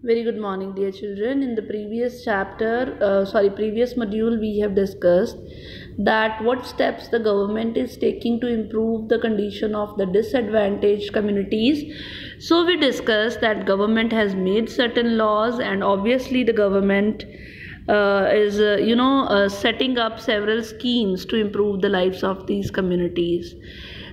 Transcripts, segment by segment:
Very good morning, dear children. In the previous module, we have discussed that what steps the government is taking to improve the condition of the disadvantaged communities. So we discussed that government has made certain laws, and obviously the government is setting up several schemes to improve the lives of these communities.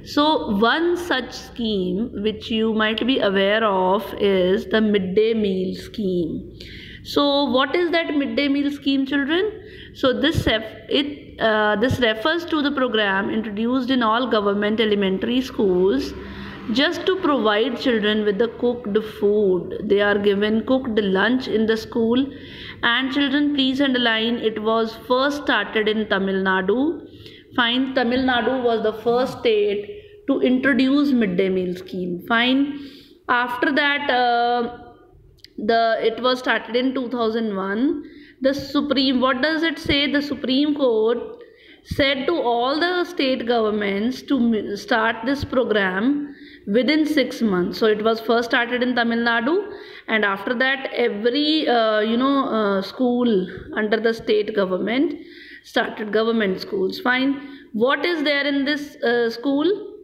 So, one such scheme which you might be aware of is the midday meal scheme. So, what is that midday meal scheme, children? So, this refers to the program introduced in all government elementary schools just to provide children with the cooked food. They are given cooked lunch in the school. And children, please underline, it was first started in Tamil Nadu. Fine, Tamil Nadu was the first state to introduce midday meal scheme. Fine. After that, it was started in 2001. The Supreme, what does it say? The Supreme Court said to all the state governments to start this program within 6 months. So it was first started in Tamil Nadu, and after that every school under the state government started government schools. Fine. What is there in this school?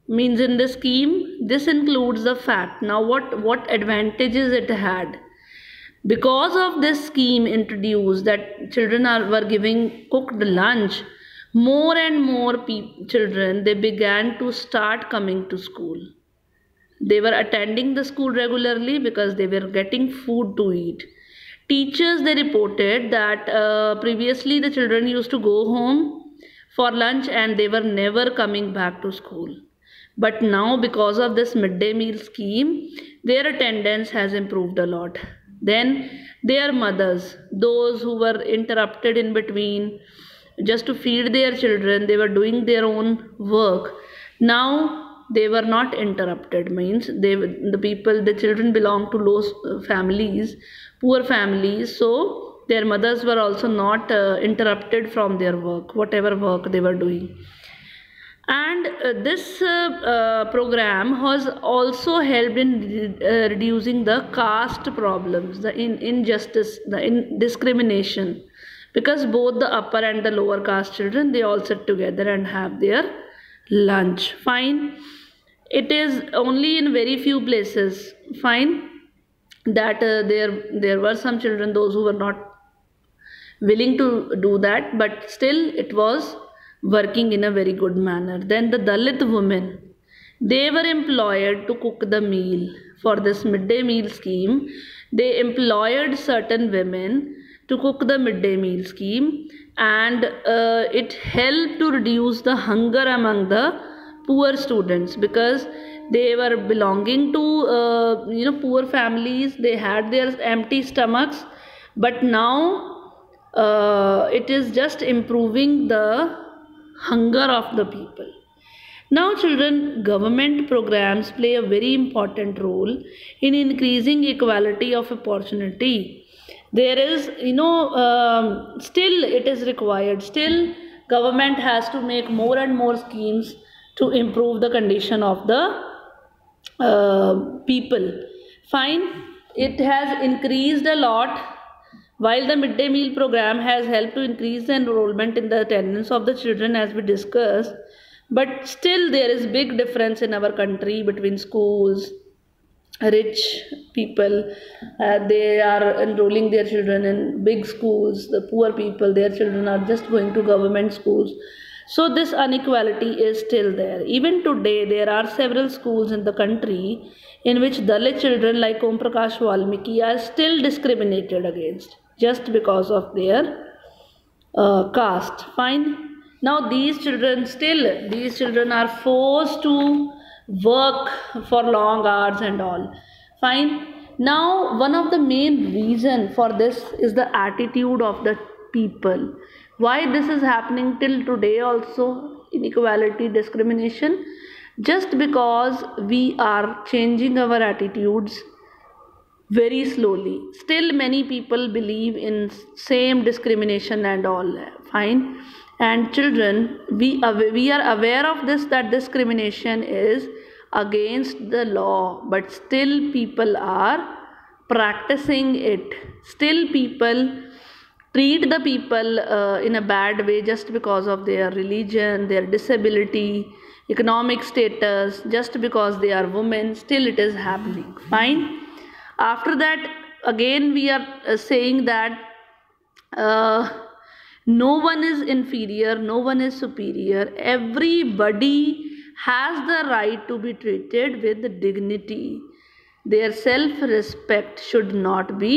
Means in this scheme, this includes the fact. Now what advantages it had? Because of this scheme introduced that children were giving cooked lunch, more and more children, they began to start coming to school. They were attending the school regularly because they were getting food to eat. Teachers, they reported that previously the children used to go home for lunch and they were never coming back to school. But now, because of this midday meal scheme, their attendance has improved a lot. Then their mothers, those who were interrupted in between just to feed their children, they were doing their own work. Now they were not interrupted. Means the children belong to low families, poor families. So their mothers were also not interrupted from their work, whatever work they were doing. And this program has also helped in reducing the caste problems, the injustice, the discrimination, because both the upper and the lower caste children, they all sit together and have their lunch. Fine. It is only in very few places, fine, that there were some children, those who were not willing to do that, but still it was working in a very good manner. Then the Dalit women, they were employed to cook the meal. For this midday meal scheme, they employed certain women to cook the midday meal scheme, and it helped to reduce the hunger among the poor students, because they were belonging to poor families. They had their empty stomachs, but now it is just improving the hunger of the people. Now, children, government programs play a very important role in increasing equality of opportunity. There is, still it is required. Still, government has to make more and more schemes to improve the condition of the people. Fine. It has increased a lot. While the midday meal program has helped to increase the enrollment in the attendance of the children, as we discussed, but still there is big difference in our country between schools. Rich people, they are enrolling their children in big schools. The poor people, their children are just going to government schools. So this inequality is still there. Even today, there are several schools in the country in which Dalit children like Om Prakash Valmiki are still discriminated against just because of their caste. Fine. Now these children are forced to work for long hours and all. Fine. Now one of the main reason for this is the attitude of the people. Why this is happening till today also, inequality, discrimination? Just because we are changing our attitudes very slowly. Still many people believe in same discrimination and all. Fine. And children, we are aware of this, that discrimination is against the law, but still people are practicing it. Still people treat the people in a bad way just because of their religion, their disability, economic status, just because they are women. Still it is happening. Fine. After that, again we are saying that no one is inferior, no one is superior. Everybody has the right to be treated with dignity. Their self-respect should not be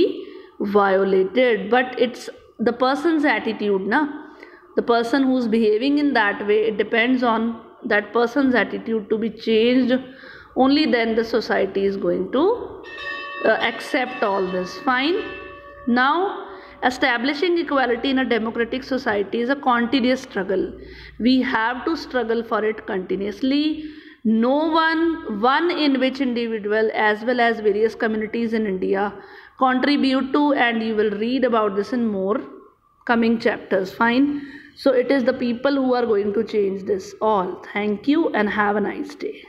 violated. But it's the person's attitude, na? The person who's behaving in that way, it depends on that person's attitude to be changed. Only then the society is going to accept all this. Fine. Now, establishing equality in a democratic society is a continuous struggle. We have to struggle for it continuously. No one in which individual as well as various communities in India contribute to, and you will read about this in more coming chapters. Fine. So it is the people who are going to change this all. Thank you and have a nice day.